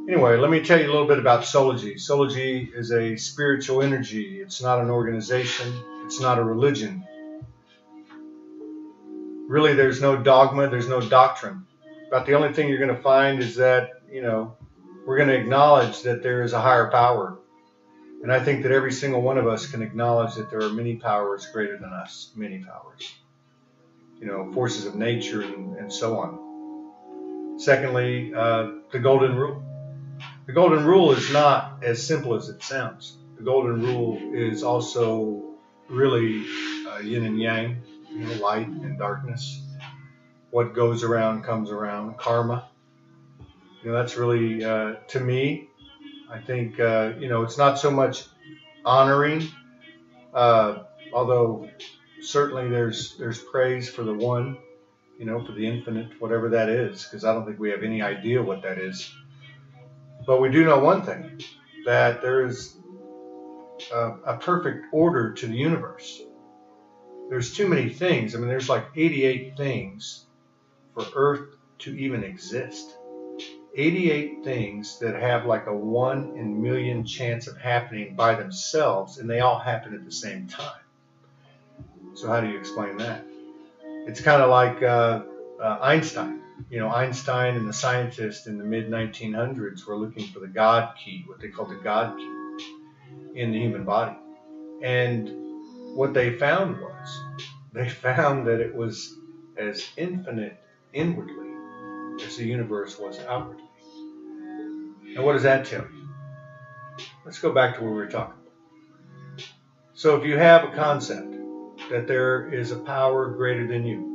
Anyway, let me tell you a little bit about Soulogy. Soulogy is a spiritual energy. It's not an organization. It's not a religion. Really, there's no dogma. There's no doctrine. About the only thing you're going to find is that, we're going to acknowledge that there is a higher power. And I think that every single one of us can acknowledge that there are many powers greater than us. Many powers. Forces of nature and so on. Secondly, the golden rule. The golden rule is not as simple as it sounds. The golden rule is also really yin and yang, light and darkness. What goes around comes around. Karma. That's really, to me, I think, it's not so much honoring, although certainly there's praise for the one, for the infinite, whatever that is, because I don't think we have any idea what that is. But we do know one thing, that there is a perfect order to the universe. There's too many things. I mean, there's like 88 things for Earth to even exist. 88 things that have like a 1 in a million chance of happening by themselves, and they all happen at the same time. So how do you explain that? It's kind of like Einstein. Einstein and the scientists in the mid-1900s were looking for the God key, what they called the God key in the human body. And what they found was, that it was as infinite inwardly as the universe was outwardly. Now what does that tell you? Let's go back to where we were talking. So if you have a concept that there is a power greater than you,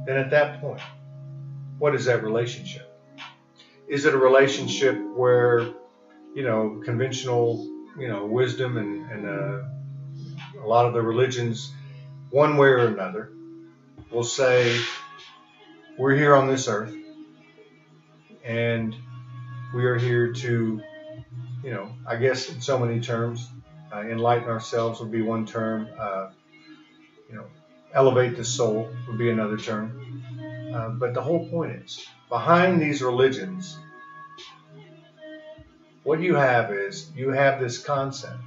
then at that point, what is that relationship? Is it a relationship where, conventional, wisdom and a lot of the religions, one way or another, will say, we're here on this earth, and we are here to, I guess in so many terms, enlighten ourselves would be one term, elevate the soul would be another term. But the whole point is, behind these religions, what you have is, you have this concept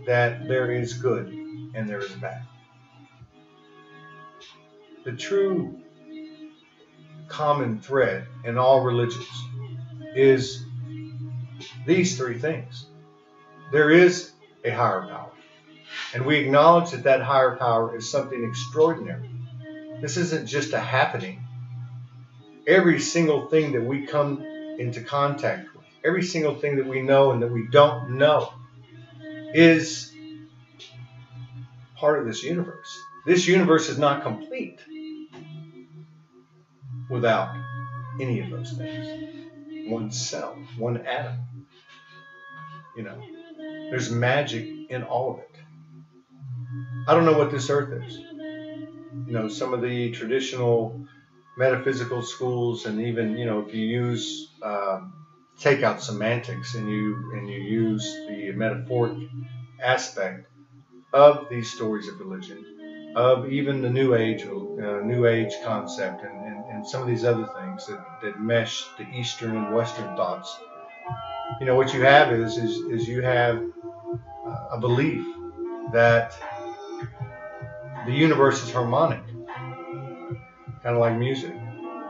that there is good and there is bad. The true common thread in all religions is these three things. There is a higher power, and we acknowledge that that higher power is something extraordinary. This isn't just a happening. Every single thing that we come into contact with, every single thing that we know and that we don't know, is part of this universe. This universe is not complete without any of those things. One cell, one atom. There's magic in all of it. I don't know what this earth is. Some of the traditional metaphysical schools, and even, if you use, take out semantics and you use the metaphoric aspect of these stories of religion, of even the New Age concept, and some of these other things that mesh the Eastern and Western thoughts. What you have is you have a belief that the universe is harmonic, kind of like music,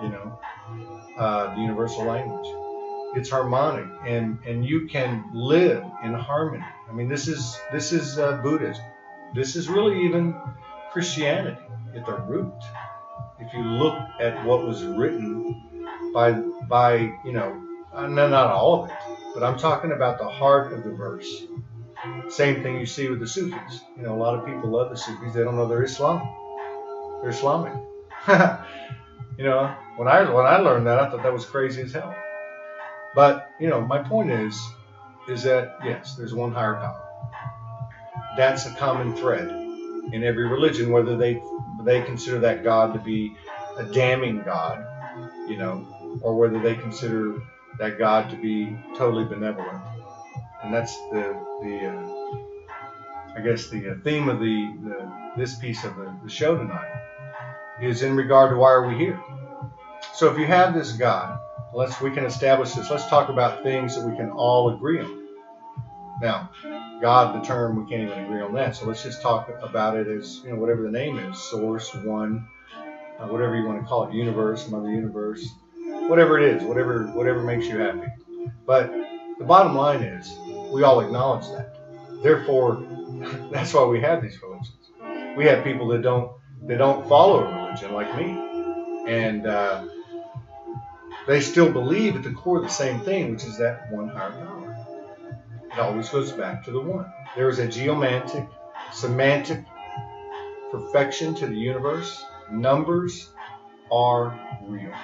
the universal language. It's harmonic, and you can live in harmony. I mean, this is Buddhism. This is really even Christianity at the root. If you look at what was written by not all of it, but I'm talking about the heart of the verse. Same thing you see with the Sufis. A lot of people love the Sufis. They don't know they're Islam. They're Islamic. When I learned that, I thought that was crazy as hell. But my point is that yes, there's one higher power. That's a common thread in every religion, whether they consider that God to be a damning God, or whether they consider that God to be totally benevolent. And that's I guess the theme of this piece of the show tonight is in regard to why are we here. So if you have this God, we can establish this. Let's talk about things that we can all agree on. Now, God, the term, we can't even agree on that. So let's just talk about it as, whatever the name is, source, one, whatever you want to call it, universe, mother universe, whatever it is, whatever makes you happy. But the bottom line is, we all acknowledge that. Therefore, that's why we have these religions. We have people that don't follow a religion like me, and they still believe at the core the same thing, which is that one higher power. It always goes back to the one. There is a geomantic, semantic perfection to the universe. Numbers are real.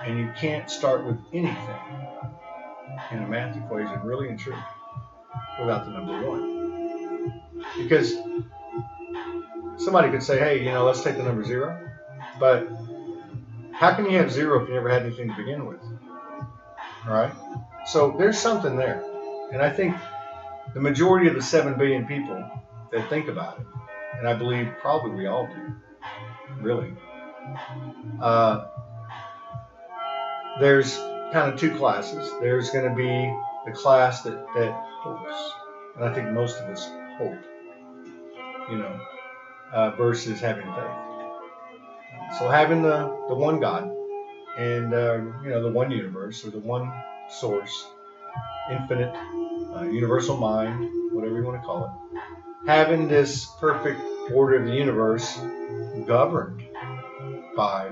And you can't start with anything in a math equation, really and truly, without the number one. Because somebody could say, hey, let's take the number 0. But how can you have 0 if you never had anything to begin with? All right? So there's something there. And I think the majority of the 7 billion people that think about it, and I believe probably we all do, really, there's kind of 2 classes. There's going to be the class that hopes, and I think most of us hope, versus having faith. So having the one God and the one universe, or the one source, infinite, universal mind, whatever you want to call it, having this perfect order of the universe governed by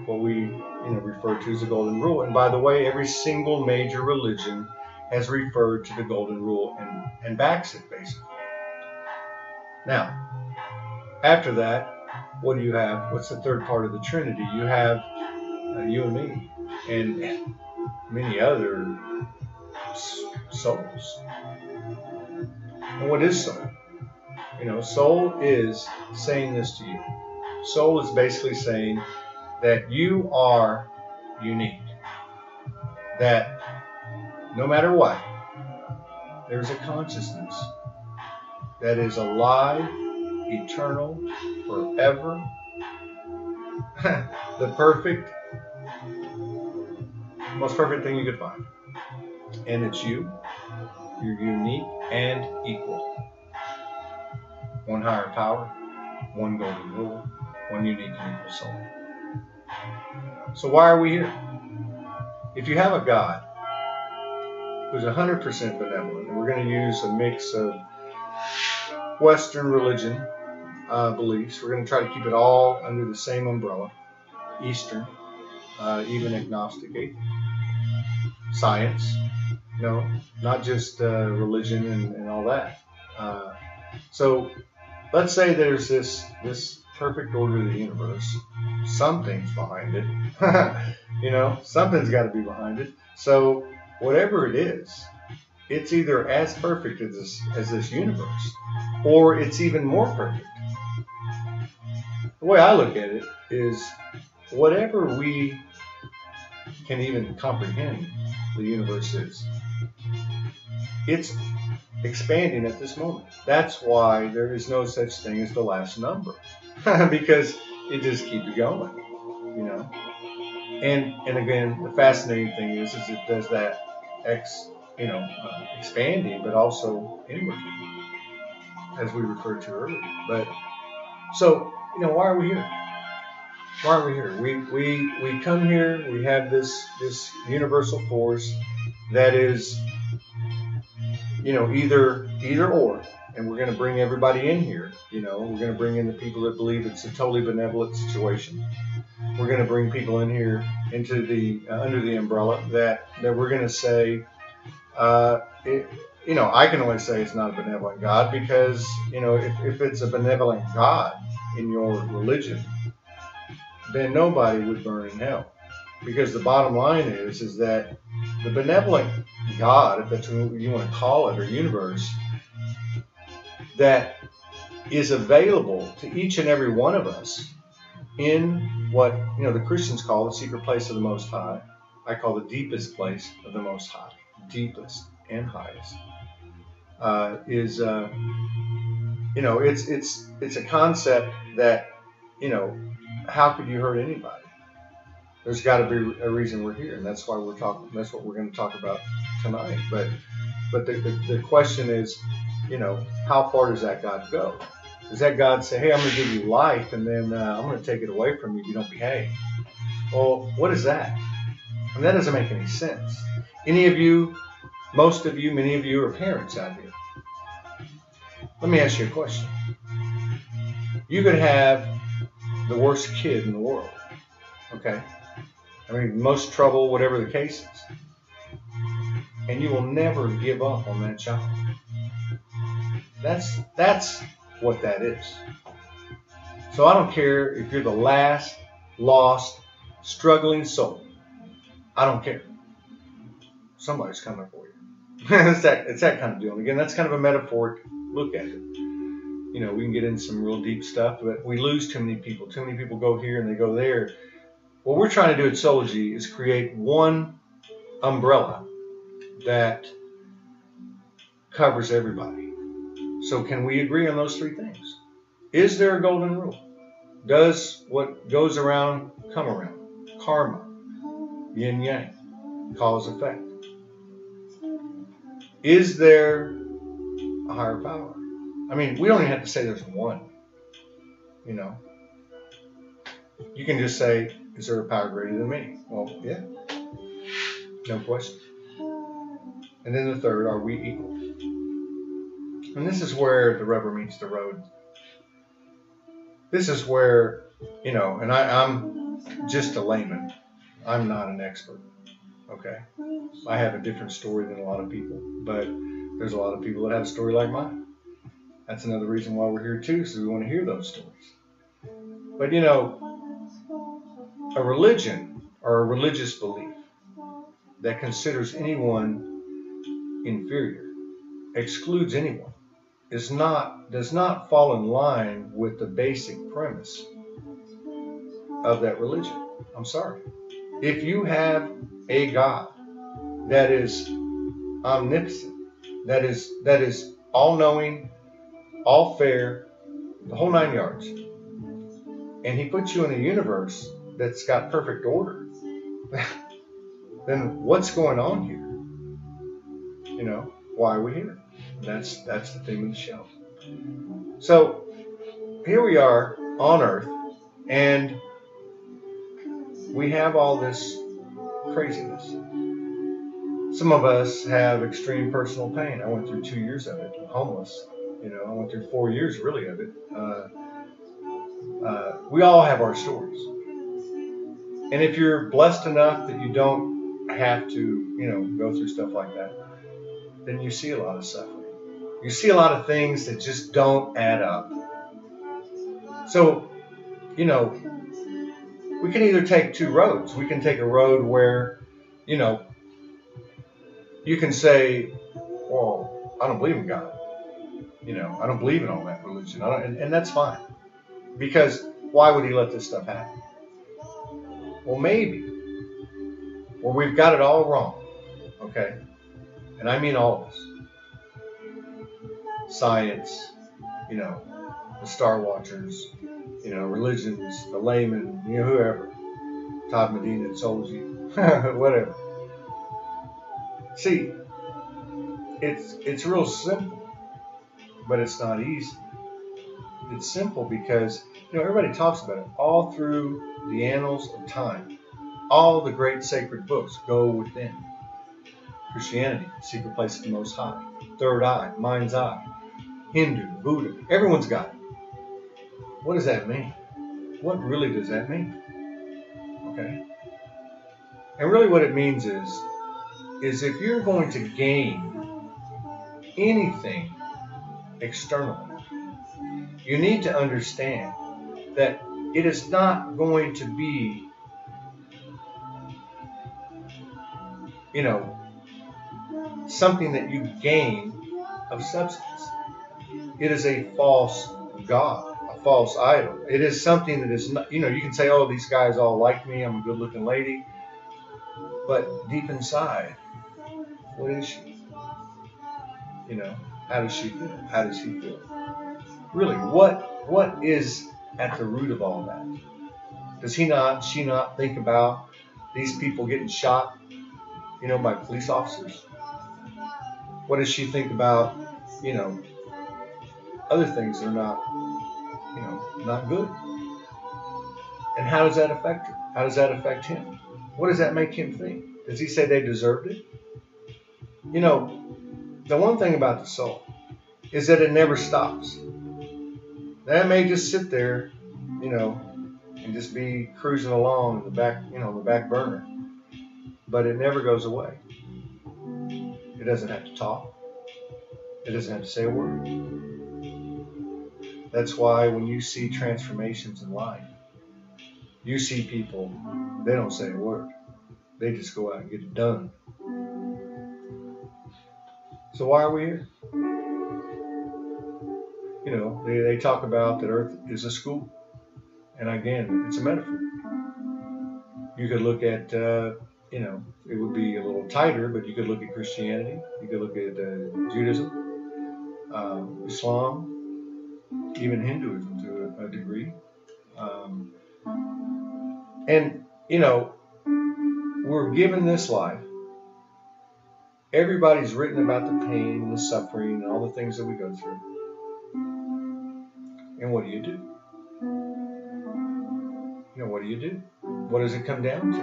what we refer to as the golden rule. And by the way, every single major religion has referred to the golden rule and backs it, basically. Now, after that, what do you have? What's the third part of the Trinity? You have you and me, and many other souls. And what is soul? Soul is saying this to you. Soul is basically saying that you are unique. That no matter what, there's a consciousness that is alive, eternal, forever. The most perfect thing you could find. And it's you. You're unique and equal. One higher power, one golden rule, one unique and equal soul. So why are we here? If you have a God who's 100% benevolent, and we're going to use a mix of Western religion beliefs, we're going to try to keep it all under the same umbrella, Eastern, even agnostic, science, not just religion and all that. So let's say there's this perfect order of the universe. Something's behind it. Something's got to be behind it. So whatever it is, it's either as perfect as this universe, or it's even more perfect. The way I look at it is, whatever we can even comprehend the universe is, it's expanding at this moment. That's why there is no such thing as the last number, because it just keeps going, And again, the fascinating thing is it does that expanding, but also inwardly, as we referred to earlier. But so, why are we here? Why are we here? We come here. We have this universal force that is, either or, and we're going to bring everybody in here. We're going to bring in the people that believe it's a totally benevolent situation. We're going to bring people in here into the under the umbrella that we're going to say, I can only say it's not a benevolent God because, if it's a benevolent God in your religion, then nobody would burn in hell. Because the bottom line is that the benevolent God, if that's what you want to call it, or universe, that is available to each and every one of us in what the Christians call the secret place of the Most High. I call the deepest place of the Most High, deepest and highest. It's a concept that how could you hurt anybody? There's got to be a reason we're here, and that's why we're talking. That's what we're going to talk about tonight. But the question is, how far does that God go? Does that God say, hey, I'm going to give you life, and then I'm going to take it away from you if you don't behave? Well, what is that? And that doesn't make any sense. Any of you, most of you, many of you are parents out here. Let me ask you a question. You could have the worst kid in the world, okay? I mean, most trouble, whatever the case is. And you will never give up on that child. That's what that is. So I don't care if you're the last, lost, struggling soul. I don't care. Somebody's coming for you. It's that kind of deal. And again, that's kind of a metaphoric look at it. We can get into some real deep stuff, but we lose too many people. Too many people go here and they go there. What we're trying to do at Soulogy is create one umbrella that covers everybody. So can we agree on those three things? Is there a golden rule? Does what goes around come around? Karma, yin yang, cause effect. Is there a higher power? I mean, we don't even have to say there's one. You can just say, is there a power greater than me? Well, yeah. No question. And then the third, are we equal? And this is where the rubber meets the road. This is where, and I'm just a layman. I'm not an expert. Okay? I have a different story than a lot of people, but there's a lot of people that have a story like mine. That's another reason why we're here too, so we want to hear those stories. But a religion or a religious belief that considers anyone inferior, excludes anyone, does not fall in line with the basic premise of that religion. I'm sorry. If you have a God that is omnipotent, that is all-knowing, all fair, the whole 9 yards, and he puts you in a universe that's got perfect order, then what's going on here? Why are we here? That's the theme of the show. So here we are on Earth, and we have all this craziness. Some of us have extreme personal pain. I went through 2 years of it, homeless. I went through 4 years really of it. We all have our stories. And if you're blessed enough that you don't have to, go through stuff like that, then you see a lot of suffering. You see a lot of things that just don't add up. So, we can either take two roads. We can take a road where, you can say, well, I don't believe in God. I don't believe in all that religion. And that's fine. Because why would he let this stuff happen? Well, maybe. Well, we've got it all wrong. Okay? And I mean all of us. Science, the Star Watchers, religions, the layman, whoever. Todd Medina at Soulogy, whatever. See, it's real simple, but it's not easy. It's simple because, everybody talks about it. All through the annals of time, all the great sacred books go within. Christianity, secret place of the Most High, third eye, mind's eye, Hindu, Buddha, everyone's got it. What does that mean? What really does that mean? Okay? And really what it means is if you're going to gain anything externally, you need to understand that it is not going to be, something that you gain of substance. It is a false god, a false idol. It is something that is not, you can say, oh, these guys all like me, I'm a good looking lady. But deep inside, what is she? How does she feel? How does he feel? Really, what is at the root of all that? Does she not think about these people getting shot, by police officers? What does she think about, other things that are not good? And how does that affect her? How does that affect him? What does that make him think? Does he say they deserved it? The one thing about the soul is that it never stops. That may just sit there, and just be cruising along in the back burner. But it never goes away. It doesn't have to talk. It doesn't have to say a word. That's why when you see transformations in life, you see people, they don't say a word. They just go out and get it done. So why are we here? They talk about that Earth is a school. And again, it's a metaphor. You could look at, it would be a little tighter, but you could look at Christianity. You could look at Judaism, Islam, even Hinduism to a degree. And we're given this life. Everybody's written about the pain and the suffering and all the things that we go through. And what do you do? What do you do? What does it come down to?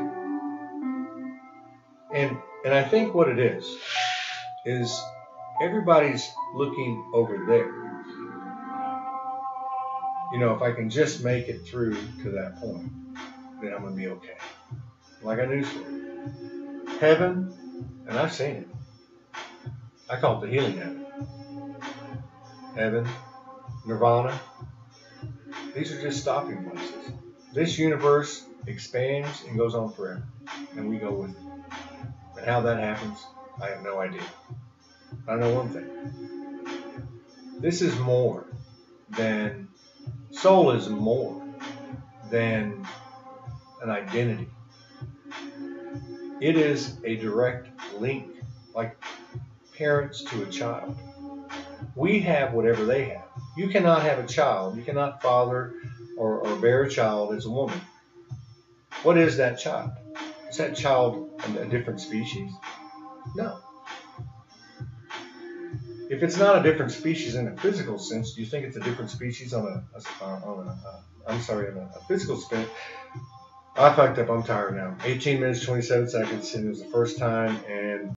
And I think what it is everybody's looking over there. If I can just make it through to that point, then I'm going to be okay. Like I knew for heaven, and I've seen it. I call it the healing heaven. Heaven, nirvana. These are just stopping places. This universe expands and goes on forever, and we go with it. And how that happens, I have no idea. I know one thing. This is more than, soul is more than an identity. It is a direct link, like parents to a child. We have whatever they have. You cannot have a child. You cannot father or bear a child as a woman. What is that child? Is that child a different species? No. If it's not a different species in a physical sense, do you think it's a different species on a physical sense? I fucked up. I'm tired now. 18 minutes, 27 seconds, and it was the first time, and